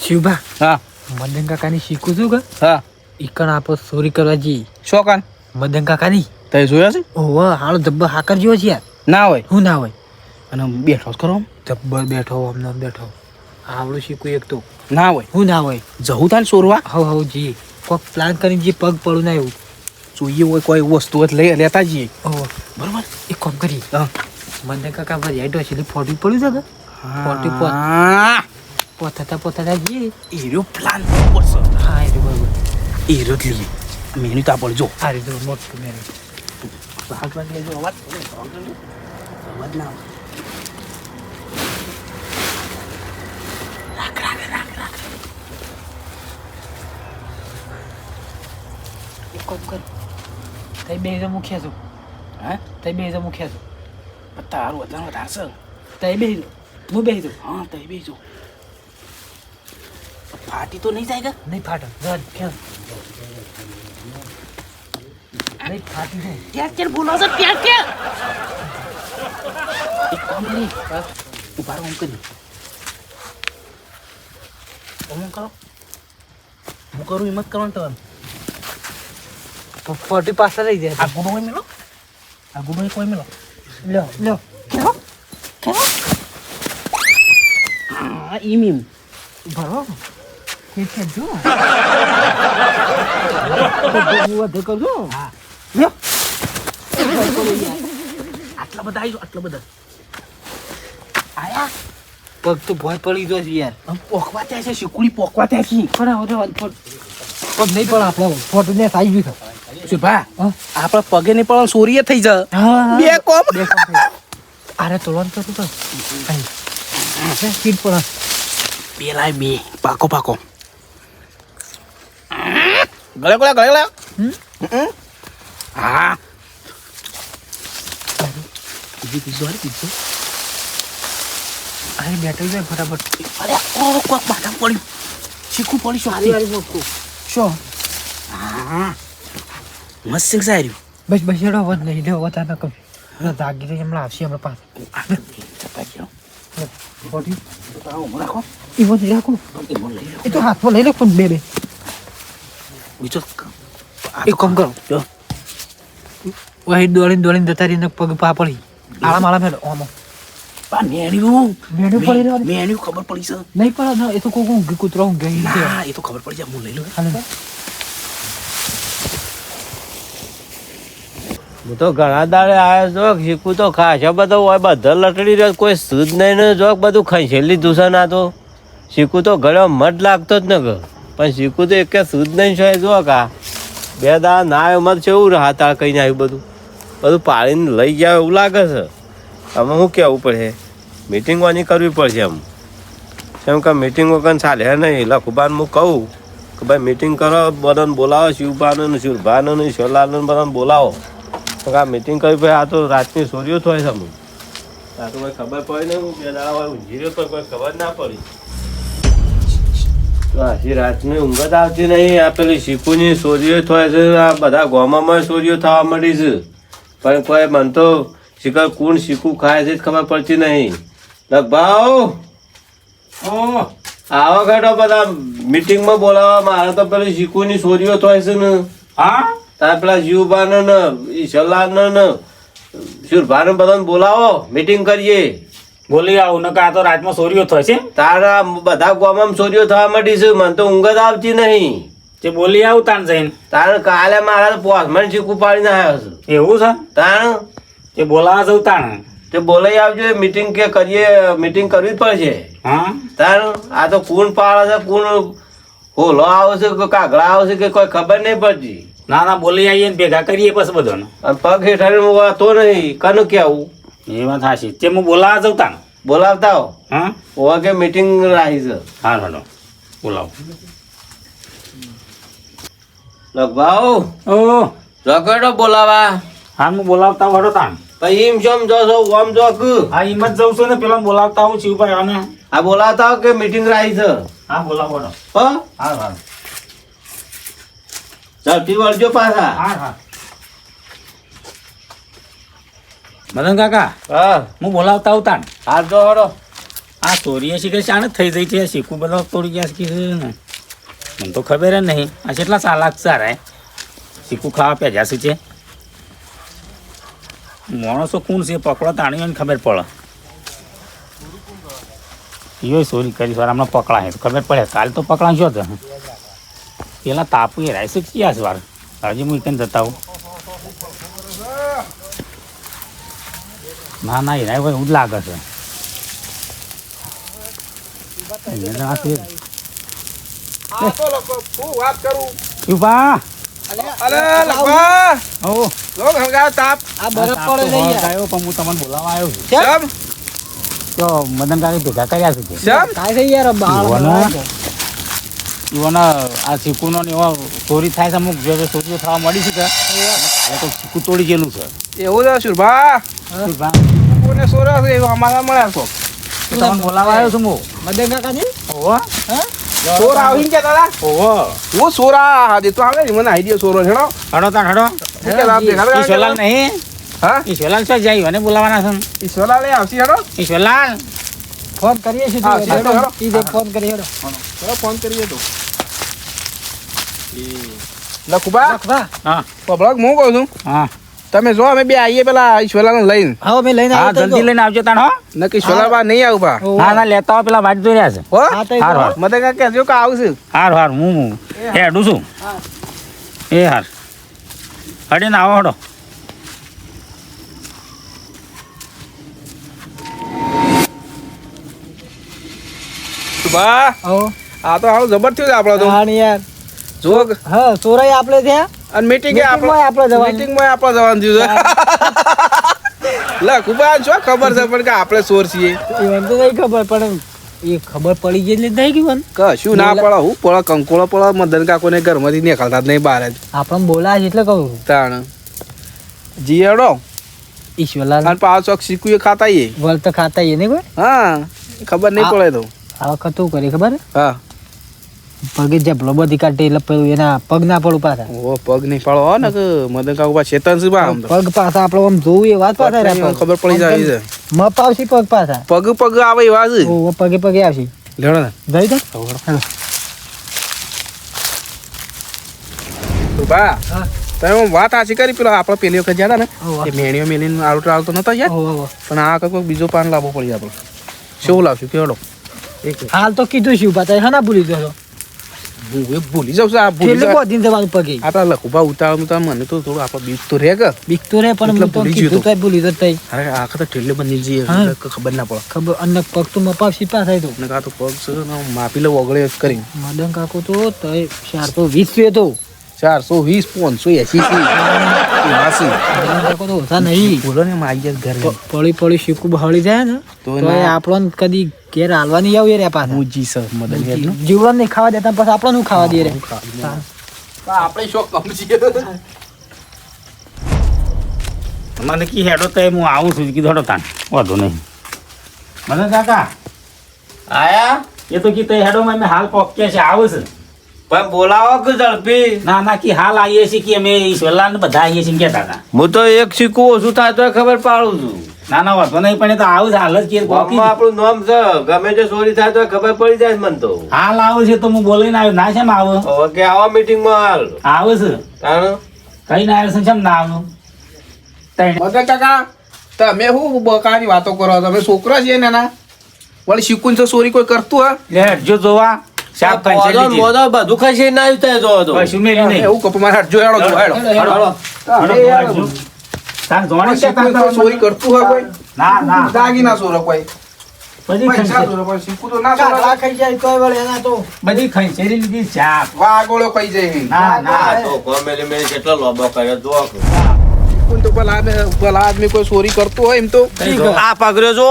શિવભા હા મદન કાકાની શીખું છું કે હા ઈકણ આપણે ચોરી કરવા જઈએ શોકાન મદન કાકાની તે જોયા છે ઓહો હાલો જબ્બર હાકર જેવો છે યાર ના હોય શું ના હોય અને બેઠો જ કરો આમ. જબ્બર બેઠો અમને બેઠો આવડું શીખું એક તો ના હોય શું ના હોય જવું તાલ ચોરવા હવ જઈએ કોઈક પ્લાન કરીને જે પગ પડું ના એવું જોઈએ હોય કોઈ વસ્તુ જ લઈ લેતા જઈએ ઓહો બરોબર એક કામ કરી હા મદન કાકા પર હેડ છે ફોટી પડ્યું છે કે ફોટી હા પોતાતા જઈએ એરો પ્લાન પડશે હા એ બરોબર એરો જ લઈએ મેનુ તો આપણે જો આ રીતે મોટું મેરે ભાગવાન લેજો અવાજ અવાજ ના આવે. એક કામ કર તઈ બે જણ મુખ્યા છો હા તઈ બે જણ મુખ્યા છો તારું વધારે વધારશે તઈ બે હું બે દઉં હા તઈ બેજો ફાટી તો નહીં જાય કે નહીં ફાટે રદ ખેલ નહીં ફાટી જાય ત્યાં ક્યાં બોલો છે ત્યાં ક્યાં એક કામ કરી ઉભા રહો આમ કરી આમ કરો હું કરું હિંમત કરવાનું તમારે ફોટી પાછળ રહી જાય આ ગુનો કોઈ મેલો આ ગુનો કોઈ મેલો લ્યો લ્યો કેવો કેવો હા ઈમ ભરો કે જો વધુ કરજો હા લ્યો આટલા બધા આવી આટલા બધા આયા પગ તો ભોય પડી ગયો છે યાર આમ પોકવા ત્યાં છે શીકુડી પોકવા ત્યાં છે પણ હવે પગ નહીં પણ આપણે ફોટો ને આવી ગયું શું ભા હા આપણા પગે નહીં પણ સોરીએ થઈ જાય હા બે કોમ બે કામ અરે તોલન કરું તો સીટ પણ પેલા બે પાકો પાકો ગળે ગળે ગળે ગળે હા બીજું અરે બીજું અરે બેઠી જાય ફટાફટ અરે ઓ કોક બાટા પડ્યું શીખું પડી શું અરે મોટું શું હા મસ્ત શીખસાય રહ્યું બસ બસ એડો વધ નહીં લે વતા ન કમ જાગી રહી હમણાં આવશે હમણાં પાસે જતા ગયો ફોટી રાખો એ વધ રાખો એ બોલ લઈ લો એ તો હાથમાં લઈ લે પણ બે બે બીજો એક કામ કરો જો વહી દોડીને જતા રહીને પગ પા પડી આળા માળા મેળો આમાં પા મેણ્યું મેળ્યું પડી રહ્યો મેણ્યું ખબર પડી છે નહીં પડે એ તો કોઈ ઊંઘી કૂતરો ઊંઘી છે ના એ તો ખબર પડી જાય હું લઈ લઉં હાલે હું તો ઘણા દાડે આવ્યો છો શીખું તો ખાસા બધો હોય બધા લટડી રહ્યો કોઈ શુદ્ધ નહીં ને જો બધું ખંચેલી દૂષણ આ તો શીખું તો ઘણો મત લાગતો જ ને પણ શીખું તો એક શુદ્ધ નહીં છે જો કા બે દાડા ના એમાં કેવું હાથ કહીને આવ્યું બધું બધું પાડીને લઈ ગયા એવું લાગે છે આમાં શું કહેવું પડે મિટિંગોની કરવી પડશે એમ કેમ કે મિટિંગ વગર ચાલે નહીં લખુબાન હું કહું કે ભાઈ મિટિંગ કરો બધાને બોલાવો શિવબાનું શિવભાનું શિવલાલનું બધાને બોલાવો તો આ મિટિંગ કરી ભાઈ આ તો રાતની ચોરીઓ થાય છે અમુક આ તો કોઈ ખબર પડી નહીં હું બે દાડા હોય ઊંઘી રહ્યો પણ કોઈ ખબર ના પડી તો આજી રાતની ઊંઘ જ આવતી નહીં આ પેલી શીખુની ચોરીઓ થાય છે આ બધા ગામમાં ચોરીઓ થવા માંડી છે પણ કોઈ મન તો શીખર કોણ શીખું ખાય છે જ ખબર પડતી નહીં લગભાવ આવો ઘટો બધા મિટિંગમાં બોલાવવા મારે તો પેલી શીખુની ચોરીઓ થાય છે ને હા તાર પેલા જીવબાનો ને ઈશલાનો ને સુરભાનો બધાને બોલાવો મીટિંગ કરીએ બોલી આવું નકા આ તો રાતમાં ચોરીઓ થાય છે તારા બધા ગામમાં ચોરીઓ થવા માંડી છે મને તો ઊંઘ જ આવતી નહીં તે બોલી આવું તાણ જઈને તારે કાલે મારા પોસમાં શીખું પાડીને આવ્યો છે એવું છે તાણ તે બોલાવા જવું તાણ તે બોલાઈ આવજો મીટિંગ કે કરીએ મીટિંગ કરવી જ પડશે હા તાણ આ તો કોણ પાડે છે કોણ હોલો આવે છે કે કાગડા આવે છે કે કોઈ ખબર નહીં પડતી ના ના બોલી આવીએ ને ભેગા કરીએ પછી બધાને અને પગ હેઠળ તો નહીં કનું કેવું એ વાત હાશી તે હું બોલાવા જવું તાણ બોલાવતા હો હા ઓવા કે મીટિંગ રાખી છે હા હાલો બોલાવો લગભાવ ઓ રગડો બોલાવા હા હું બોલાવતા વાળો તાણ પછી એમ છો જો છો ઓમ જો કે હા હિંમત જઉં છું ને પેલા બોલાવતા હું શિવભાઈ આને આ બોલાવતા હો કે મીટિંગ રાખી છે હા બોલાવો હો હા હા ઝડપી વળજો પાછા હા હા મદન કાકા હા હું બોલાવતા આવું તાણ હાથ જો હડો આ ચોરીએ શીખે શાણે થઈ જઈ છે શીખું બધા તોડી ગયા શીખી છે ને મને તો ખબર જ નહીં આ કેટલા ચાલાક સારા શીખું ખાવા પેજા છે માણસો કોણ છે પકડો તાણી હોય ને ખબર પડે એ ચોરી કરી વાર હમણાં પકડાય તો ખબર પડે કાલ તો પકડાશો તો પેલા તાપુ એ રાય શીખ્યા છે વાર હજી હું કઈ જતા હું ના ના એ રાય હોય એવું જ લાગે છે મદન તારી ભેગા કર્યા છે આ ચીકુનો ને એવા ચોરી થાય છે અમુક જે ચોરીઓ થવા મળી છે કાલે તો ચીકુ તોડી ગયેલું છે એવું છે સુરભા કોને સોરા છે એવું અમારા મળ્યા છો તમને બોલાવા આવ્યો છું હું મદન કાકાજી ઓહો સોર આવીને કે દાદા ઓહો હું સોરા દે તો આવે ને મને આઈડિયા સોરો છેડો હડો તાર હડો ઈશ્વરલાલ નહીં હા ઈશ્વરલાલ શું જાય મને બોલાવાના છે ઈશ્વરલાલ એ આવશે હેડો ઈશ્વરલાલ ફોન કરીએ છીએ હા, હેડો, હેડો. ફોન કરીએ હેડો ચલો ફોન કરીએ તો લખુબા હા પબળક હું કહું છું હા તમે જો અમે બે આવીએ પેલા ઈશ્વરલાલ લઈને હા મેં લઈને હા આવ્યો જલ્દી લઈને આવજો તાણ હો નક્કી ઈશ્વરલાલ નહીં આવું બા ના ના લેતા આવો પેલા વાટ જોઈ રહ્યા છે હો હા તો હાર હાર મને કાંઈ કહેજો કે આવશે હાર હાર હું હેડું છું એ હાર હડીને આવો હડો બા હો આ તો હાલ જબર થયું છે આપણો તો હા ને યાર જો હા ચોરાઈ આપણે ત્યાં અને મીટિંગ Meeting માં આપણે જવાનું. મીટિંગ માં આપણે જવાનું થયું છે લખુબા શું ખબર છે પણ કે આપણે ચોર છીએ મને તો નહીં ખબર પણ એ ખબર પડી ગઈ એટલે થઈ ગયું કશું ના પડે હું પડે કંકોળો પડે મદન કાકોને ઘરમાંથી નીકળતા જ નહીં બહાર જ આપણને બોલાય છે એટલે કહું તાણ જીએડો ઈશ્વરલાલ અને પાછો ચોક શીખું એ ખાતા એ વલ તો ખાતા એ નહીં કોઈ હા ખબર નહીં પડે તો આ વખત શું કરી ખબર હા પગે જબલો બધી કાઢે એટલે પેલું એના પગ ના પડું પાછા ઓ પગ નહીં પાડો હો ને કે મદન કાકો પા ચેતન છે બા આમ તો પગ પાછા આપણે આમ જોવું એ વાત પાછા રહ્યા ખબર પડી જાય છે મપ આવશે પગ પાછા પગ પગ આવે એવા છે ઓ પગે પગે આવશે લેડો ને જઈ દે તો બા હા તમે વાત આછી કરી પેલો આપણે પેલી વખત જ્યાં હતા હોવે. ને એ મેણીઓ મેલીને આલતો આલતો નતો યાર હોવે. પણ આ કોઈ બીજો પાન લાવવો પડી આપણે શું લાવશું કેવડો એક હાલ તો કીધું શું પાછા હા ના ભૂલી ગયો હું એ ભૂલી જાઉં છું આ ભૂલી કેટલે જાઉં બોધીને જવાનું પગે આપણા લખુભા ઉતાવળ મને તો થોડું આપણે બીક તો રહે કે બીક તો રે પણ એટલે હું તો ભૂલી કીધું ગયો તો. તો ભૂલી તો તઈ અરે આખા તો ઠેલે બની જઈએ હા. ખબર ના પડે ખબર અન્ન પગ તો મપાવશી પાછા તો ને આ તો પગ છે ને માપી લો વગળે જ કરી મદન કાકો તો તઈ 420 છે તો 420 580 મદન મદન કાકો તો ઓછા નહીં બોલો ને માઈ જાય ઘરે પડી પડી શીકું બહાળી જાય ને તો તો એ આપણને કદી ઘેર હાલવાની આવું રે પાછા મુજી સર મદન યાર જીવન નહીં ખાવા દેતા પછી આપણે શું ખાવા દે રે આપણે શોખ કમ છીએ મને કી હેડો તો હું આવું છું કીધું હડો તાણ વાંધો નહીં મદન કાકા આયા એ તો કીધું હેડો મેં હાલ પોક્યા છે આવું છે પણ બોલાવો કે ઝડપી ના ના કી હાલ આવીએ છીએ કે અમે ઈશ્વરલાલ ને બધા આવીએ છીએ કહેતા હતા હું તો એક સિક્કું ઓછું થાય તો ખબર પાડું છું ના ના વાંધો નહીં પણ એ તો આવું છે હાલ જ કે ગામમાં આપણું નામ છે ગમે તે ચોરી થાય તો ખબર પડી જાય મને તો હાલ આવું છે તો હું બોલીને આવ્યો ના છે ને આવું હવે કે આવા મીટિંગમાં હાલ આવું છે તાણ કઈ ના આવ્યો છે કેમ ના આવ્યું તઈ મદન કાકા તમે શું બકાની વાતો કરો તમે છોકરા છીએ ને ના વળી શીખું છે ચોરી કોઈ કરતું હા લે જો જોવા શાક ખાઈ છે લીધી. મોદો બધું ખાઈ ના આવ્યું થાય જો તો કશું મેલી નહીં એવું કપ મારા હાથ જોયાડો જોયાડો હડો, હડો, તાર જોડે છે તાર કોઈ ચોરી કરતું હોય કોઈ ના ના દાગીના ચોરો કોઈ બધી પૈસા ખંચેરી- ચોરો કોઈ શીખું તો ના ચોરો ખાઈ જાય તોય વળે એના તો બધી ખંચેરી લીધી શાક વાગોળો ખાઈ જાય ના ના તો કોમેલી મેં કેટલો લોબો કર્યો જો શીખું તો ભલા આદમી કોઈ ચોરી કરતું હોય એમ તો આ પગર્યો જો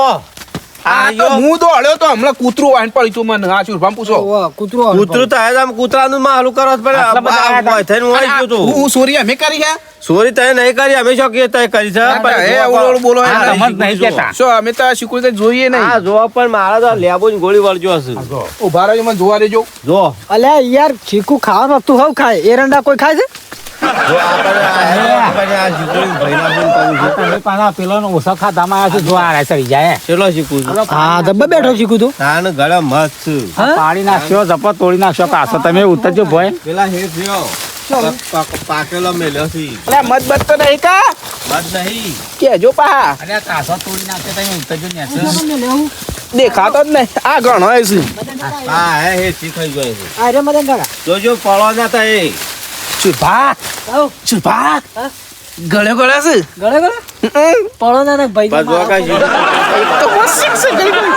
આ તો હું તો હળ્યો તો હમણાં કૂતરું વાઈન પડી તું મને આ શું પૂછો કૂતરો કૂતરું તો આમ કૂતરાનું માલું કરો જ પડે આટલા બધા આયા હતા. થઈને વળી ગયું તું હું ચોરી અમે કરી છે ચોરી તય નહીં કરી અમે શું કહીએ તય કરી છે પણ એ ઓળો બોલો આ એમ રમત નહીં કહેતા. શું અમે તો શીખું તો જોઈએ નહીં હા જો પણ મારા તો લેબો ની ગોળી વળજો હશે ઉભા રહેજો મને જોવા દેજો જો અલ્યા યાર ચીકુ ખાવાનું તું હવ ખાય એરંડા કોઈ ખાય છે જો આપણે આ શીખુડી ભાઈના ફોન કરું છું. તમે પાછા પેલો ઓછો ખાધામાં આવ્યા છો જો આ ચડી જાય ચલો શીખું છું. હા દબ્બા બેઠો શીખું તું તાન ગળા મસ્ત છે. પાડી નાખ્યો જપો તોડી નાખ્યો પાછો તમે ઉતરજો ભોય પેલા હેઠ રહ્યો પાકેલો મેલ્યો છે. એટલે મત બત તો નહીં કા વાત નહીં. કેજો પા અરે આ કાસો તોડી નાખ્યો તમે ઉતરજો ને દેખાતો જ નહીં આ ઘણો છે હા હે હેઠ શીખાઈ ગયો છે. અરે મદન કાકા જોજો પડો ના થાય. છુપા છુપા ગળે ગળે છે ગળે ગળે પડો ના ને ભાઈ બસ જો કાંઈ શીખ. એક તો મસ્ત છે ગળે ગળે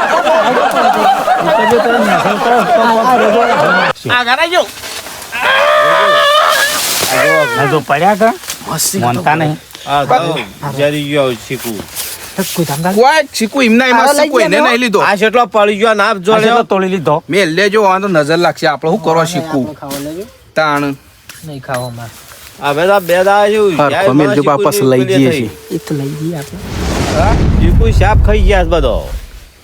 આ ગળે જો જો પડ્યા કા મસ્ત મોનતા નહીં આ તો જરી ગયો શીખું. કોઈ ધંધા કોઈ શીખું એમના એમાં શીખું એને નહીં લીધો આ કેટલો પડી ગયો નાપ આ જોડે. જેટલો તોડી લીધો મેં લેજો આ તો નજર લાગશે આપણે શું કરવા શીખવું ખાવા લેજો તાણ નહીં ખાવા માર અમે તો બે દાડા જેવું હરખો મેલજો પાપા લઈ જઈએ છીએ એ તો લઈ જઈએ આપણે શીખું શાપ ખાઈ ગયા છે બધો.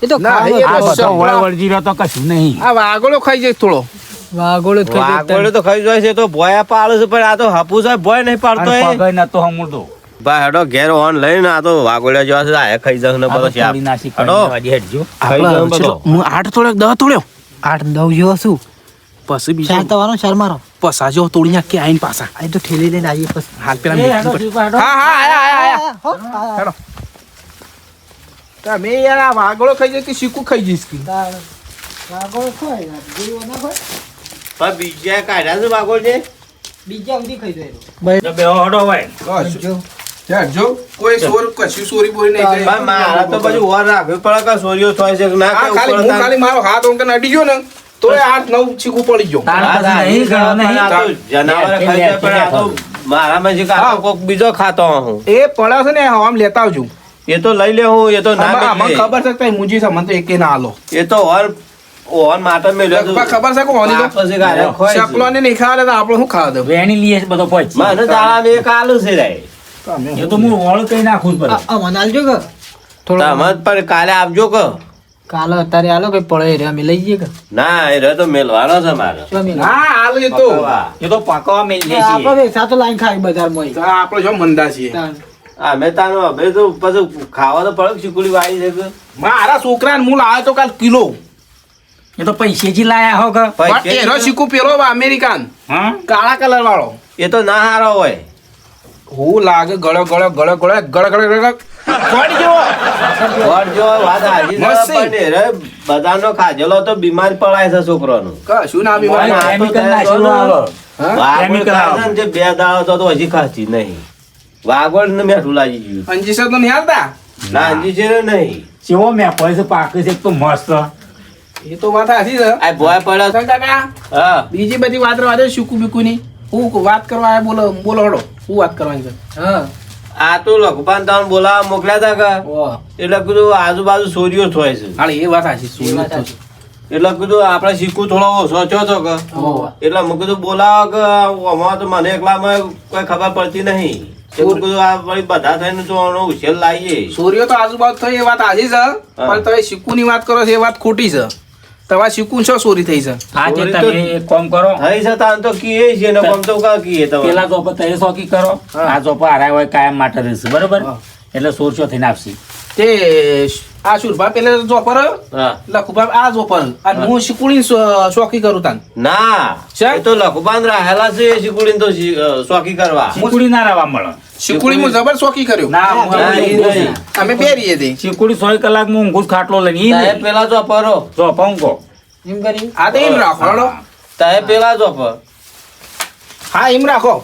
એ તો ના, એ આ તો બધો વળ વળજી રહ્યો તો કશું નહીં આ વાગોળો ખાઈ જાય થોડો વાગોળો જ ખાઈ વાઘોડે તો ખાઈ જાય છે તો ભોયા પાડે છે પણ આ તો હાપુસ હોય ભોય નહીં પાડતો એ. પગય નતો હમુરતો ભાઈ હેડો ઘેર ઓન લઈને આ તો વાઘોડ્યા જેવા છે આ ખાઈ જશે ને બધો શાપ. તોડી નાસી હેડો. કરી હેડજો ખાઈ જાય આપણે બધો. હું 8 તોડ્યો 10 તોડ્યો 8 9 જેવો છું પછી બીજો ચાર તવાનો ચાર મારો પસા જો તોડી નાખી આઈને પાછા આ તો ઠેલી લઈને આવીએ પછી હાલ પેલા એ મીઠું હેડો, પર- જીપા હેડો. હા હા આયા આયા હેડો તમે યાર આ વાગોળો ખાઈ જાય કે શીકું ખાઈ જઈશ કે વાગોળો ખાય જેવો ના ખાય પણ બીજા કાઢ્યા છે વાઘોડે. બીજા સુધી ખાઈ જાય તો બેહો હેડો ભાઈ. જો કોઈ સોર કશું સોરી બોરી નહીં કરી પણ મારા તો બધું ઓર રાખવી પડે કે સોરીઓ થાય છે કે ના આ કે ખાલી ઉપર હું ખાલી મારો હાથ ઓમ કે અડી ગયો ને તો 8 9 શીકું પડી ગયો તાર હા, પછી નહીં ગયો નહીં. આ તો જનાવરે ખાઈ જાય પણ આ તો મારામાં જે કાંતો કોક બીજો ખાતો હું. એ પડ્યો છે ને આમ લેતા આવજો એ તો લઈ લે હું એ તો ના આમાં મેલે. ખબર છે કે મુજી છે મને તો એકે ના આલો એ તો ઓર માટે મેલ્યો તો. લગભગ ખબર છે કે ઓની તો પછી ગાળ્યા ખોય છે. શકલો ને નહીં ખાવા તો આપણે શું ખાવા દો વેણી લઈએ છે બધો પહોંચી. મને દાડામાં એક આલુ છે રે. એ તો હું વળ કઈ નાખું જ પડે. આ મને આલજો કે થોડો તમે પણ કાલે આપજો કે. કાલે અત્યારે આલો કે પડે રે અમે લઈ જઈએ કે ના એ રહ્યો તો મેલવાનો છે મારે. તો અમે હા આલો એ તો પકડવા. એ તો પાકવા મેલી લે આપણે છે. બે સાતો લાઈન ખાઈ બજારમાં તો આપણે જો મંદા છીએ અમે તાનો હવે તો પછી ખાવા તો પડે શીકુડી વાળી છે કે. મારા છોકરાને હું લાવ્યો તો કાલ કિલો એ તો પૈસેથી લાયા હો કે પૈસે એનો શીકું પેલો અમેરિકન હા કાળા કલર વાળો એ તો ના હારો હોય. હું લાગે ગળો ગળો ગળો ગળો ગળો ગળો ગળો પડી ગયો વળ જો વાત હાજી છે મસ્ત. પણ એ રે બધાનો ખાજેલો તો બીમાર પડાય છે છોકરાનો. કશું ના બી ભાઈ, ભાઈ, આ તો chemical થાય નાખેલું તો આવે. હા? વાગોળ chemical ખાય આવે. છે ને જે બે દાડો તો હજી ખાતી નહીં. વાગોળ ને મેઠું લાગી ગયું. અંજીસર તો નહીં હાલતા ના અંજી છે ને નહીં. ચેવો મેપો છે પાકે છે એક તો મસ્ત. એ તો વાત સાચી છે આ ભોય પડ્યો છે. કાકા હા બીજી બધી વાત રવા દે શીકું બીકું ની હું વાત કરવા આયા બોલો બોલો હડો શું વાત કરવાની છે હા આ તો લખપાન તમને બોલાવા મોકલ્યા હતા કે વાહ એટલે કીધું આજુબાજુ ચોરીઓ થાય છે હાલ એ વાત સાચી એ વાત શું સાચી. એટલે કીધું આપણે શીખવું થોડો ઓછો છો તો કે ઓહ. એટલે મેં કીધું બોલાવો કે આમાં તો મને એકલામાં કોઈ ખબર પડતી નહીં. એટલે મેં કીધું આ વળી બધા થઈને તો આનો ઉછેર લાવીએ. સોરીઓ તો આજુબાજુ થઈ એ વાત સાચી છે પણ તમે શીકું ની વાત કરો છો એ વાત ખોટી છે તમારે શીકું છો સોરી થઈ છે આ જે ચોરી તો તમે એક કામ કરો થઈ છે તાન તો કીએ છે ને કોમ તો કા કીએ તમે. પેલા ચોપા તમે શોકી કરો આ ચોપા હારા હોય કાયમ માટે રહેશે બરોબર હા. એટલે સોરસો થઈને આપશે તે આ શુરભા પેલે જોપર હા. લખુભા આ જોપર અને હું શીકુડી શોખી કરું તાન ના છે? એ તો લખબાન રહેલા છે એ શીકુડીને તો શોખી કરવા. ચીકુડી ના રહેવા મળે શીકુડી હું જબર શોખી કર્યું ના હું ના, હવે ઈ ઊંઘું નહીં. છું. અમે પહેરીએ તે ચીકુડી 100 કલાકમાં ઊંઘું જ ખાટલો લઈને ઈ તાએ નહીં. પેલા જો પરો જો પંખો એમ કરી આ તો એમ રાખો હળો. તાએ પેલા જો પર હા એમ રાખો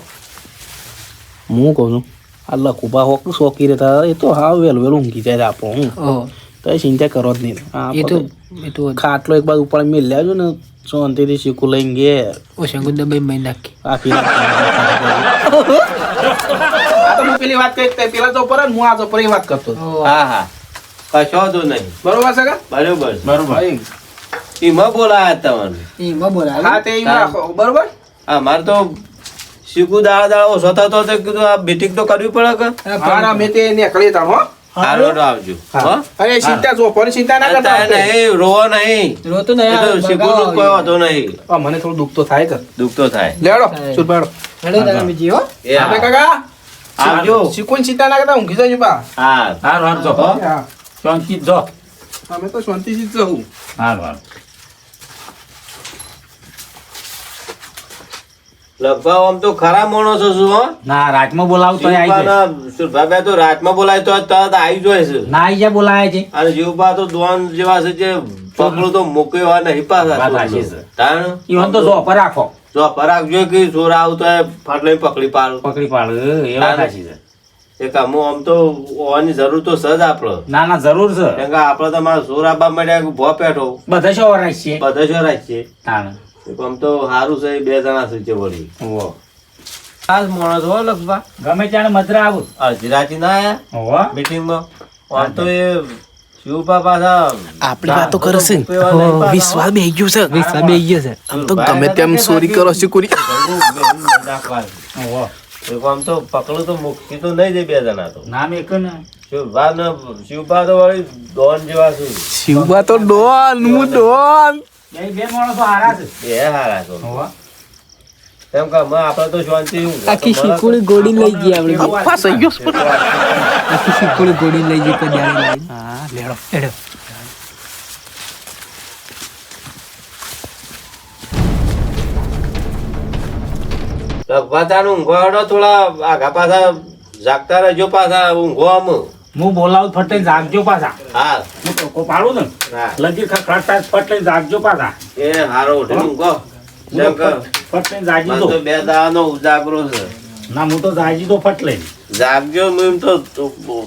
હું કહું છું આ લખુભા હોક શોખી રહેતા એ તો હા વહેલું વહેલું ઊંઘી જાય આપણો હું ઓહ તો ચિંતા કરો જ નહીં એ તો એ તો ખાટલો એક બાજુ ઉપર મેળ લેજો ને શાંતિથી શીખું લઈને ઘેર ઓ શંકુ દબાઈ મઈ નાખી આખી રાત. આ તો હું પેલી વાત કરી તે પેલા તો પર હું આ તો પર એ વાત કરતો હતો. ઓહ હા હા કશો વાંધો નહીં. બરોબર છે કા બરોબર બરોબર હા, એમ. એમાં બોલાયા તમને. એ માં બોલા હા તે એમ રાખો બરોબર અમારે તો શીખું દાડા દાડા ઓછો થતો તો કીધું આ બેટિંગ તો કરવી પડે કે મારા મેં તે નીકળી તા હો હારો આવજો હો અરે ચિંતા જો પણ ચિંતા ના કરતા તારે નહીં રોવો નહીં રોતો એ તો શીખુનું કોઈ વાંધો નહીં મને થોડું દુઃખ તો થાય કે દુઃખ તો થાય લેડો સુરપાડો હેડો તારા બીજી હો એ આપણે હા. કાકા આવજો શીખું ચિંતા ના કરતા ઊંઘી જજો બા હા હારું હારું જો હો હા. શાંતિ જો અમે તો શાંતિથી જ જવું હારું હારું લગભગ આમ તો ખરા માણસો છું હો ના રાતમાં બોલાવું તો આવી જાય સુરભાઈ તો રાતમાં બોલાય તો તરત આવી જાય છે ના આવી જાય બોલાય છે અને જીવબા તો દોન જેવા છે જે પકડું તો મૂક્યો નહીં પાછા વાત સાચી છે. તાણ ઈવન તો જો પર રાખો જો પરાગ જો કે ચોર આવતો હોય ફાટલે પકડી પાડો પકડી પાડ એ વાત સાચી છે એક અમુક આમ તો હોવાની જરૂર તો સજ આપડે ના ના જરૂર છે કેમ કે આપડે તો મારા ચોર આપવા મળ્યા ભો પેઠો બધા શું રાખીએ બધા શું રાખીએ તાણ આમ તો સારું છે બે જણા છે જે વળી ઓહો ખાસ માણસ હો લગભગ ગમે ત્યારે મજરા આવું અડધી રાતી ના આયા ઓહો મીટિંગમાં આમ તો એ શિવપા પાછા આપણી વાતો કરશે વિશ્વાસ બેહી ગયો છે વિશ્વા બે ગયો છે આમ તો ગમે તેમ ચોરી કરો શીખુરી ઓહો આમ તો પકડું તો મુક્તિ તો નહીં દે બે જણા તો નામ એક ને શિવપા તો વળી ડોન જેવા છે શિવબા તો ડોન હું ડોન બે માણસો હારા છે એ હારા તો ઓહો એમ કે આપણે તો શાંતિ આખી શીકુડી ગોડી લઈ ગઈ આપણે ફસાઈ ગયો છે. આખી શીકુડી ગોડી લઈ ગઈ કડિયાળી લઈ હા લેડો હેડો લગભગ ઊંઘવાડો થોડા આગા પાછા જાગતા રહેજો પાછા ઊંઘો આમ હું બોલાવું ફટે જાગજો પાછા હા હું ટોકો પાડું ને હા લગી ખખડાટા ફટે જાગજો પાછા એ હારો ઉઠી ઊંઘો જેમ કે ફટે જાગી મને દો તો બે દાવાનો ઉજાગરો છે ના હું તો જાગી દો ફટલે જાગજો એમ તો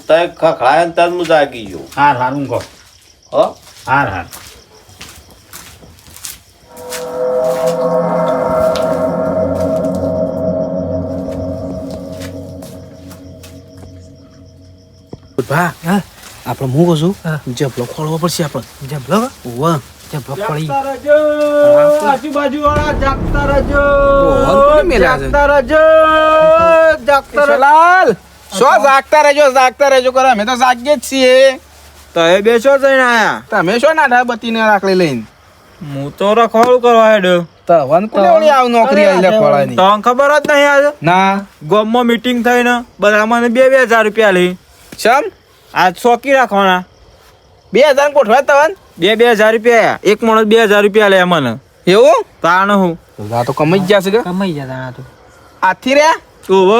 તય ખખડાય ને તદ હું જાગી ગયો હાર હાર ઊંઘો હો હાર હાર ભા હા આપણે હું કહું છું હા. જબલો ખોલવો પડશે આપણે જબલો વાહ જબલો પડી આજુબાજુ વાળા જાગતા રહેજો કોણ મેલ્યા છે? કેશવલાલ, શું જાગતા રહેજો કરે અમે તો જાગીએ જ છીએ તમે બેસો જઈને આયા તમે શું નાઠા બત્તીને રાખલી લઈને હું તો રખવાડું કરવા હેડ્યો તવન કોને ઓલી આવ નોકરી આઈ લે ખોળાની તમને ખબર જ નહીં આજે ના ગામમાં મીટિંગ થઈને બધા મને 2,000 રૂપિયા લઈ ચમ આજ શોકી રાખવાના 2000 ગોઠવા તવન 2,000 રૂપિયા એક માણસ 2,000 રૂપિયા લે મને એવું તાણ હું આ તો કમાઈ જ જશે કે કમાઈ જતા ના તો આથી રે ઓહો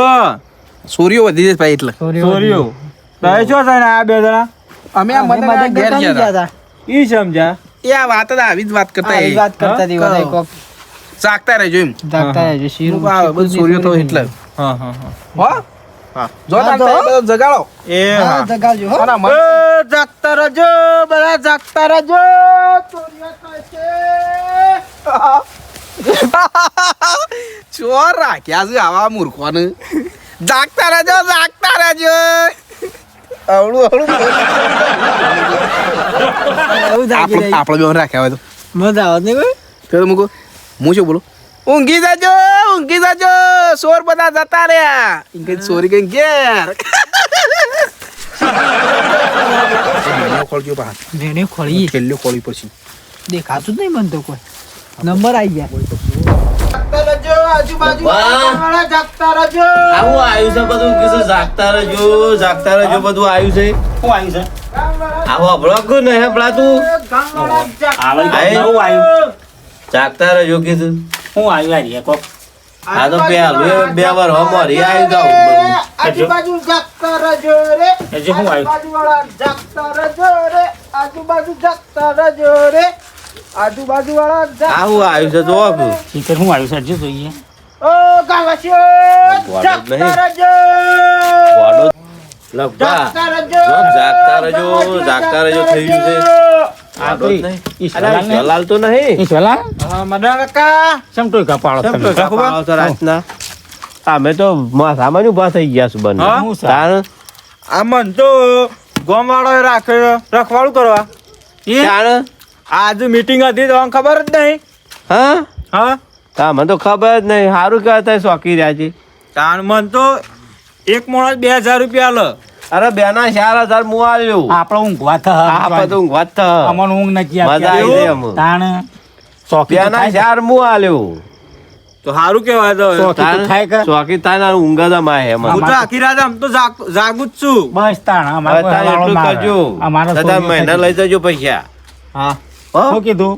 સૂર્યો વધી જશે ભાઈ એટલે સોરીઓ તમે શું થઈને આયા બે જણા અમે આ મને ઘેર ગયા હતા. ઈ સમજ્યા એ આ વાત જ આવી જ વાત કરતા આ એ. વાત કરતા હતી બધા કોક જાગતા રહેજો એમ જાગતા રહેજો શીરું આ બધું સૂર્યો તો એટલે હા હા હા હો હા. જો તાન તો. બધો જગાડો એ હા જગાવજો હો અને એ જાગતા રહેજો બધા જાગતા રહેજો ચોર રાખ્યા છે આવા મૂર્ખોને જાગતા રહેજો અવળું બહુ જાગી રહી આપણે બે રાખ્યા હોય તો મજા આવત નહીં કોઈ તો મૂકો હું શું બોલું ઊંઘી જાજો સોર બધા જતા રહ્યા ઇંગ્રેજ સોરી કઈ ઘેર ખોલજો બહાર વેણે ખોળી છેલ્લું ખોલવી પછી દેખાતું જ નહીં મને તો કોઈ નંબર આવી ગયા આવું આવ્યું છે બધું કીધું જાગતા રહેજો બધું આવ્યું છે શું આવ્યું છે આવો અભળક ને હપડાતું આવે તો આય. નવું આવ્યું જાગતા રહેજો કીધું શું આવ્યું યાર કોક આ તો પેલું એ બે વાર હમરી આવી જાવ બધું આજુબાજુ જાગતા રહેજો રે શું આવ્યું આવું આવ્યું છે જો શીખર શું આવ્યું છે હજુ જોઈએ જાગતા રહેજો થઈ ગયું છે આ તો નહીં. ઈશ્વરલાલ ને? જલાલ તો નહીં ઈશ્વરલાલ? મદન કાકા ચમ તોય કપાળો કેમ તમે? તો કપાળો છો રાતના? અમે તો સામાન્ય ઉભા થઈ ગયા છું બંને હા? હું તાણ આ મન તો ગામ વાળો રાખ્યો રખવાડું કરવા તાણ આજ મીટિંગ હતી તો ખબર જ નહીં હા હા તા મને તો ખબર જ નહીં સારું કહેતા શોકી રહ્યા છે તાણ મન તો એક માણસ 2,000 રૂપિયા લે અરે બેના 4000 હું આલ્યો આપણે ઊંઘવા આ બધું વાત અમને ઊંઘ નથી મજા આવતી. આવી જાય અમને. તાણ શોખી તો બેના થાય ને. 4 હું આલ્યો તો સારું કેવાય તો શોખી તો થાય કે? ચોકી તાના ઊંઘ જ માય એમાં હું તો આખી રાત આમ તો જાગું જ છું. બસ તાણ અમારે કોઈ અત્યારે હલાલો એટલું ના કરજો આવે. અમારે દાદા સોરીઓ મહિના થઈ લઈ જજો પૈસા હા હો શું કીધું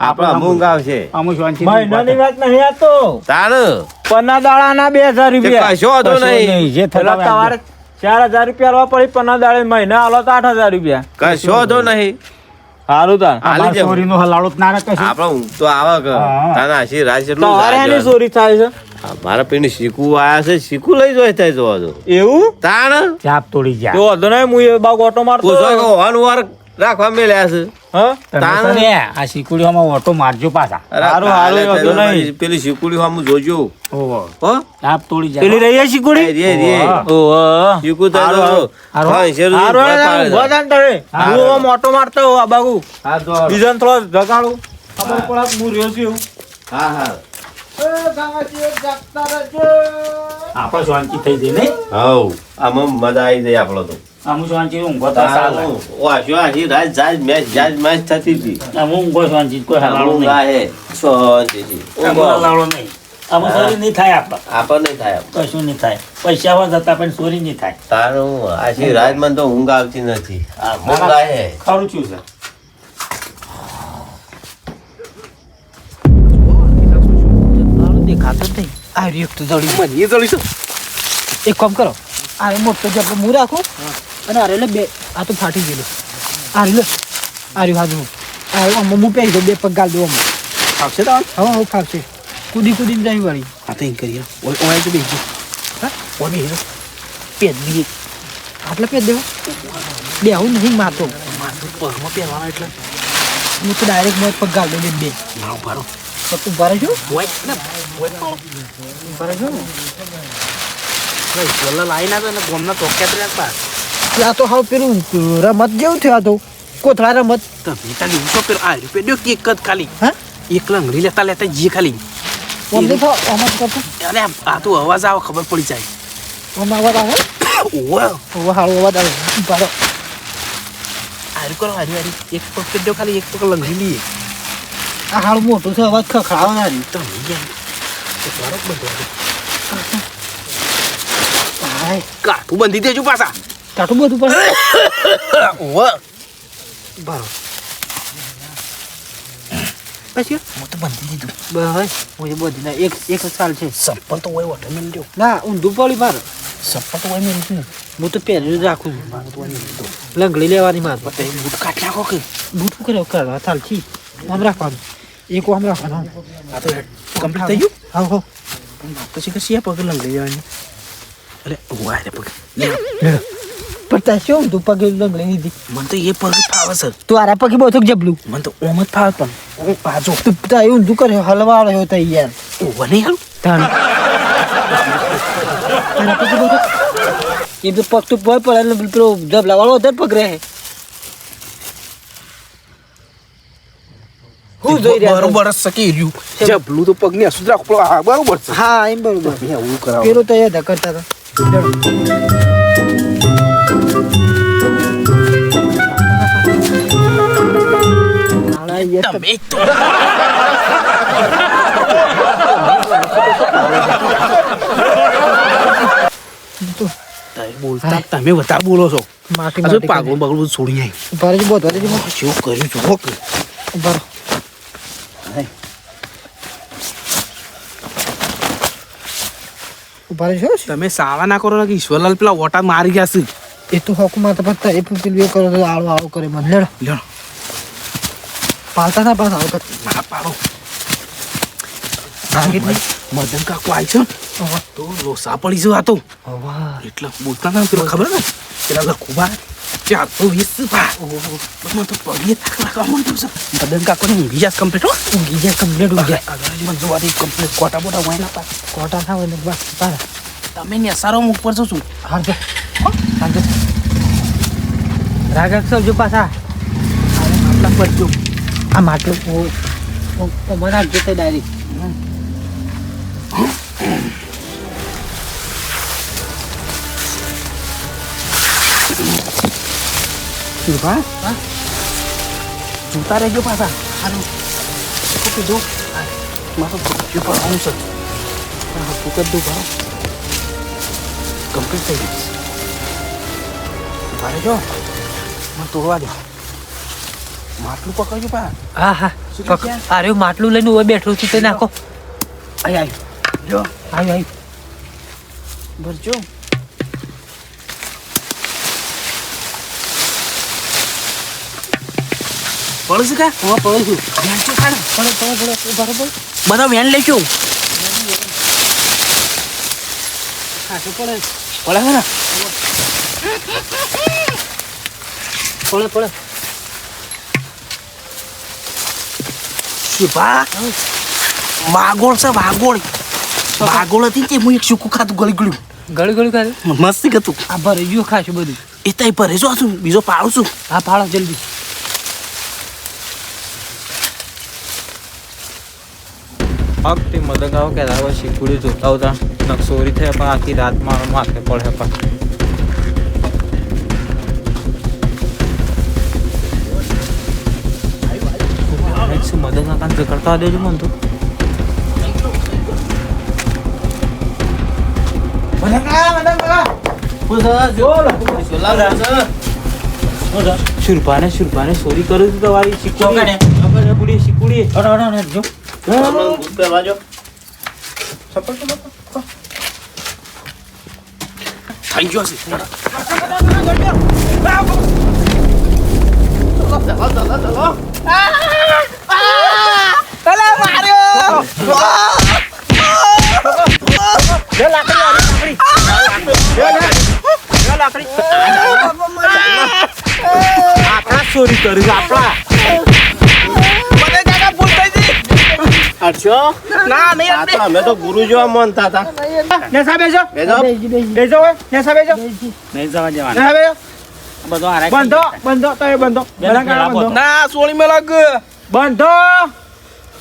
આપડે ઊંઘ આવશે અમુ શાંતિ મહિનાની વાત નહીં આ તો તાણ પન્ના દાડાના 2000 રૂપિયા કશો વાંધો નહીં જે પેલા તમારે 4000 રૂપિયા આલવા પડી પન્ના દાડે મહિના આલો તો 8000 રૂપિયા કશો વાંધો નહીં સારું તાર હાલી જાવ. ચોરી નો હલાલો જ ના રાખે છે. આપડે ઊંઘ તો આવે કે હા. તાના આશી રાજ એટલું તમારે એની જાજવાનું. ચોરી થાય છે મારા પેલી શીખવું આયા છે શીખવું લઈ જોઈ થાય જોવા તો એવું તાણ ચાપ તોડી જા તો વાંધો નહીં હું એ બાગ ઓટો મારતો પૂછો કે હોવાનું વાર રાખવા મેલ્યા છે હા તમે તાણ. તો ને આ શીકુડીઓમાં ઓટો મારજો પાછા અરે હારું, કાલે હારું, તો વાંધો નહીં. પેલી શીખુડી સામું જોજો ઓહો હો ચાપ તોડી જા પેલી રહી છે એ શીકુડી રે રે ઓહો શીખું તો હારું, હારું. હારું. હા, શેરું હારું ઉભા હેડે, પાડે. ઊભો થા ને તારે. હારું. હું આમ ઓટો મારતો હોઉં આ બાગુ હા તો બીજાને થોડો જગાડું ખબર પડે કે હું રહ્યો છું એવું. હા હા આપણે શાંતિ થઈ જઈ નહીં હવ આમાં મજા આવી જાય આપણો તો અમુ શાંતિ ઊંઘો તો ચાલે વાશો આશી રાત જાજ મેચ થતી હતી અમુ ઊંઘો શાંતિ કોઈ હલાલો ઊંઘ નહીં આહે શાંતિથી. અમુ હલાલો નહીં અમુ ચોરી નહીં થાય આપણે આપણને થાય કશું નહીં થાય પૈસા હોય જતા પણ ચોરી નહીં થાય તારું આશી રાત મને તો ઊંઘ આવતી નથી ઊંઘ આહે ખરું છું સર દેખાતો જ નહીં આ રહ્યું તો જડી મને જડી છે એક કામ કરો આ મોટો જબલો હું રાખું અને અરે બે આ તો ફાટી ગયેલો આ રહ્યું હાજુ આ હું પહેરી દઉં બે પગ ગાલ દઉં આવશે તો હવે હવે ફાવશે કૂદીને જાય વાળી હા તો એમ કરીએ ઓય તો બેસજો હા? ઓય બેસજો પેજ દીધી આટલે પેજ દેવો બે આવું નહીં મારતો માથું પગમાં પહેરવાના એટલે હું તો ડાયરેક્ટ મોજ પગ ગાલ દઉં બે ના ઉભારો તો તું ભરે છો ઓય ને ઓય ભરે છો ને વલ્લા લાઈ ના તો ને ગોમના ચોક્યા ત્રણ પાસ આ તો હાવ પેલું રમત જેવું થયું આ તો કોથળા રમત તમે ખાલી ઊંચો પેલો આ રૂપિયા દો કે એક જ ખાલી હા એક લંગડી લેતા લેતા જે ખાલી અમને તો અમત કરતો અરે આ તો અવાજ આવે ખબર પડી જાય અમે અવાજ આવે ઓય હવે હારો અવાજ આવે ભરો હારી કરો હારી એક પગ દો ખાલી એક પગ લંગડી લઈએ આ હારું મોટું છે અવાજ ખખડાવનારી તમે ગયા તો સારો બધો હાય કાઠું બંધી દેજો પાછા કાઠું બધું પણ ઓય ભરો પછી હું તો બંધી દીધું બસ હું બધી ના એક સાલ છે સપ્પલ તો ઓય વટે મેં લ્યો ના ઊંધું પડી મારે સપ્પલ તો ઓય મેં લીધું હું તો પહેરી જ રાખું છું લંગડી લેવાની મારે પછી બૂટ કાઢી નાખો કે બૂટ કરે કરવા ચાલ છી આમ રાખવાનું એક આમ રાખવાનું આ તો કમ્પ્લીટ થઈ ગયું હા હો પછી કે સિયા પગ લંગડી જવાની અરે ઓય રે પગ પણ ત્યાં શું ઊંધું પગે લંગડી લીધી મને તો એ પગ ફાવે સર તું આરા પગે બહુ થોક જબલું મને તો ઓમ જ ફાવે પણ બાજુ તું ત્યાં ઊંધું કરે હલવા રહ્યો તો યાર ઓવા નહીં હાલું તાણ આરા પગે બહુ એ તો પગ તો ભય પડે ને પેલો જબલા વાળો વધારે પગ રહે હું જોઈ રહ્યા છો? બરોબર જ સકી રહ્યું જબલું તો પગની અસુદ રાખો પણ આ બરોબર છે હા એમ બરોબર તમે આવું કરાવો પેલો તો યાદ કરતા હતા તમે તો તમે બોલતા તમે વધારે બોલો છો માટી આ જો માટી પાગળ બગલ બધું છોડી જાય ઉભા રહેજો બોધ રહેજો શું કર્યું જુઓ કે ઉભા રહો ઉભા રહેજો તમે સાવા ના કરો ને કે ઈશ્વરલાલ પેલા ઓટા મારી ગયા છે એ તો હોક મારતા પડતા એ પેલું એ કરો તો આળો આળો કરે મને લેડો લ્યો પાલતા ના પાસ આવો ના પાડો ભાગી નહીં મદન કાકુ આવી છે ને તો લોસા પડી છે આ તો વાહ એટલે બોલતા ના પેલો ખબર ને પેલા લખુબા 420 પા મને તો પડીએ થાક લાગવા માંડ્યું છે મદન કાકુ ને ઊંઘી જાય કમ્પ્લીટ હો ઊંઘી જાય કમ્પ્લેટ ઊંઘી જાય મને જોવાથી કમ્પ્લીટ કોટા બોટા હોય ના પા કોટા ના હોય ને બસ તારા તમે ને સારો મુખ પર છો શું હારજો હારજો રાગ રાખજો પાછા આટલા પર જો આ માટલું મને આપજો તે ડાયરી શિલ્પા હા? જોતા રહેજો પાછા હારું શું કીધું મારો પક્ષી પર આવું છે હકુ કરી દઉં ભાવ કમ્પ્લીટ થઈ ગઈ મારે જો મને તોડવા દો માટલું પકડજો પા હા હા અરે માટલું લઈને ઓય બેઠો છું તે નાખો આય આય જો આવ્યું આવ્યું ભરજો પડે છે કા હા પડે છું વેન ચો ખાને પડે બરોબર બધા વેન લેજો ખાસું પડે પડે છે ને પડે શિલ્પા વાગોળ છે વાગોળ હતી તે હું એક સૂકું ખાતું ગળી ગળ્યું ગળું ખાધું મસ્તી હતું આ ભરે ગયું ખાશું બધું એ તઈ ભરે જો છું બીજો પાડું છું હા ફાળો જલ્દી તે મદદ આવો કે રાવ શીખુડી જોતા હતા નકસોરી થાય પણ આખી રાત મારો માથે પડે પણ શું મદદ ના કામ કરતા દેજો મન તો શુરભાને ચોરી કરું છું તમારી શીખુડી શીખુડી જો થઈ ગયો છે આપણા ચોરી કરી છે આપણા ના નહીં આ તો અમે તો ગુરુ જેવા માનતા હતા નેસા બેજો બેજો બેજો હોય નેસા બેજો નહીં જવા દેવાના નેસા બેજો બધો હારે બંધો તો એ બંધો બંધો ના સોળી મેં લાગ બંધો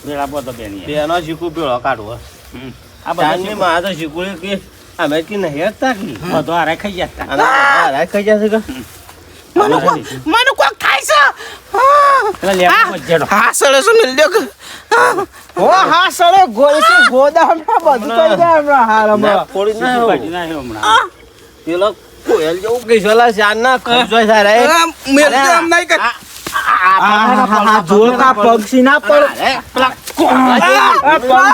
વેળા બધો બેની તેનો શીખું પેલો કાઢવો આ ચાંદની બધો માં તો શીખું કે અમે કે નહીં હેરતા કે બધો હારે ખાઈ જતા અને રાખ ખાઈ જશે કે મને કોક ખાય છે એટલે લેવા જેડો હા સળે શું મિલ દો ઓ હા સરે ગોળથી ગોદામ બધું કરી દે હમણાં હાલ હમણાં થોડી ના કાઢી નાખ્યો હમણાં પેલો કોયલ જેવું કે સોલા શાનના ખર્ચો સારા મિલ દે એમ નહીં કે જોરકા પક્ષી ના પડે પક્ષી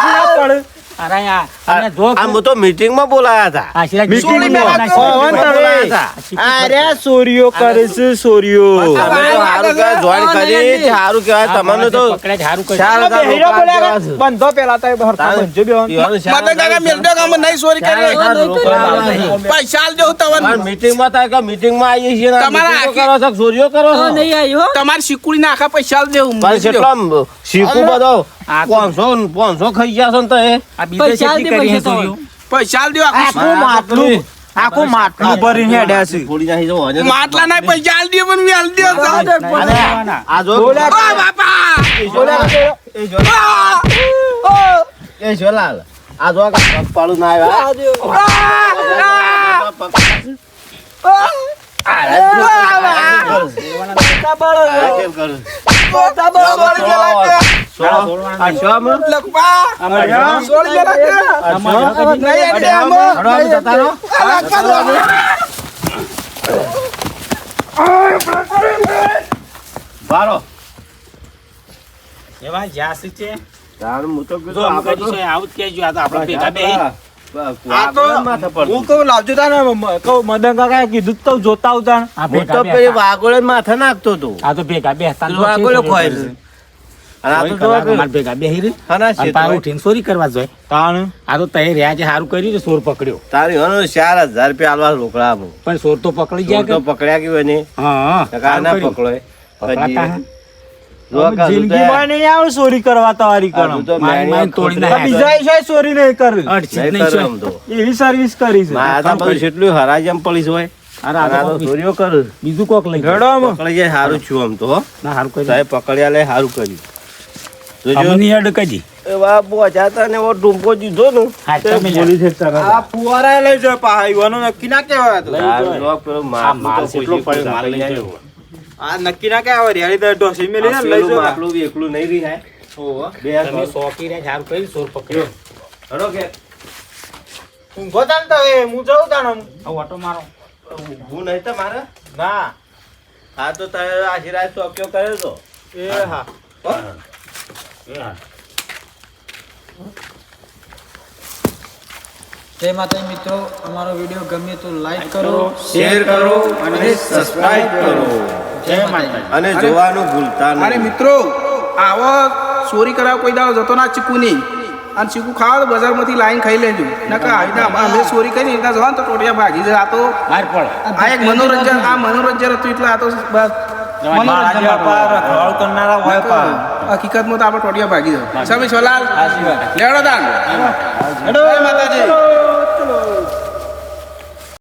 ના પડે અરે યાર અને જો આ હું તો મીટિંગ માં બોલાયા હતા આશીર્વાદ સોળી મેં લાગ અરે સોરીઓ કરે છે સોરીઓ તમે તો હારું કહેવાય જોઈન કરી સારું કહેવાય તમને તો પકડે જ હારું કરી 4000 હીરો રોકડા બોલ્યા દેવા છે. બંધો પેલા તો હરખા બંધો બેહો ઈવાનું 4000 મદદ કાકા મિલ દો કે નહીં ચોરી કરે 4000 રોકડા દેવા છે. પૈસા આલ દો તમને મીટિંગ માં થાય કે મીટિંગ માં આવીએ છીએ ને આ તમારા meeting કરો છો કે ચોરીઓ કરો છો નહીં આવ્યો તમારી શીકુડી ના આખા પૈસા આલ દેવું પણ કેટલા શીખું બધો 500 ખાઈ ગયા છો ને તો એ આ બીજે પૈસા કેટલી આલ દે, કરી હે પૈસા ચોરીઓ? પૈસા આલ દો આખું માટલું ભરીને હેડ્યા છે થોડી નાખી દો હજુ તો- માટલા ના પૈસા આલ દો પણ આલ દો નહીં દેવાના. આ જો બોલ્યા ઓ બાપા એ જો એ જો લાલ આ જો પગપાળું ના બારો એવા જ્યાસી છે તારું હું તો જો આમ કરી છે આવું જ કહેજો. આ તો આપણે ભેગા બેહી. હું કહું લાવજો તા ને કહું મદન કાકા કીધું તો જોતા આવતા ને. આ હું ભેગા તો પેલી બેહતા. વાગોળે માથે નાખતો હતો આ તો ભેગા બેહતા પેલું વાગોળે ખોય છે. અને આ કોઈ તો કલાક જો અમારે ભેગા બેહી રહી. હાના અને છે પાછું તો ઉઠીને ચોરી કરવા જોઈએ. તાણ આ તો તઈ રહ્યા છે, સારું કર્યું છે, ચોર પકડ્યો. તારી હનો 4000 રૂપિયા આલવા રોકડા આપો પણ ચોર તો પકડી ગયા તો કે? પકડ્યા કે ને હા ટકા ના સારું કર્યું. પકડો પકડાતા હે. જો કાજુ તો જિંદગીમાં નહીં આવે ચોરી કરવા તમારી કરો કાજુ તો મારી મેણીઓ તોડી ખોટરી નાખે. બીજા ઈશાએ ચોરી નહીં કરી અડચી જ નહીં નહીં કરે છે. આમ તો. એવી સર્વિસ કરી છે મારા તો બધું જેટલું હરાજમ પડી હોય અરે આ અને આ તો તો ચોરીઓ કરું બીજું કોક લઈ રેડો ગયો. આમાં. પકડી જાય સારું છું આમ તો હો. ના સારું કર્યું. સાહેબ પકડ્યા લે સારું કર્યું જોજો અમની હેડ કજી. એવા પહોંચાતા ને એવો ટૂંપો દીધો ને હા, તે તમે ભૂલી છે તરત. આ ફુવારા લઈ જાય પાહા ઈવાનો નક્કી ના કહેવાય તો. લઈ તાર જાય. જો પેલો આ માલ માલ તો કેટલો કોઈ પડ્યો, માલ લઈ જાય. ગયો. આ નક્કી ના કે આવે રેડી તો ઢોસી મેલી ને લઈ જો માટલું બી એકલું નહીં રહી જાય ઓહો બે તમે શોકી રહ્યા સારું કઈ સોર પકડ્યો હરો કે ઊંઘો તાન તો એ હું જઉં તાણ હવે ઓટો મારો ઊભું નહીં તો મારે ના હા તો તારે આશીર્વાદ ચોક્યો કર્યો તો એ હા જય માતાજી મિત્રો, અમારો વિડીયો ગમે તો લાઈક કરો, શેર કરો અને સબસ્ક્રાઇબ કરો જય માતા અને જોવાનું ભૂલતા અરે નહીં. મિત્રો આવો ચોરી કરાવ કોઈ દાડો જતો ના ચીકુ નહીં અને ચીકુ ખાવા તો બજારમાંથી લાઈન ખાઈ લેજો નકર આવી રીતના અમે ચોરી કરી રીતના જવાનું તો ટોટિયા ભાગી જાય. આ તો બહાર પડ આ એક મનોરંજન હતું એટલે આ તો બસ મનોરંજન રખવાળ કરનારા હોય પણ હકીકતમાં તો આપણે ટોટિયા ભાગી જાય. સમય સોલાલ સાચી વાત લેવડો દાન જય માતાજી.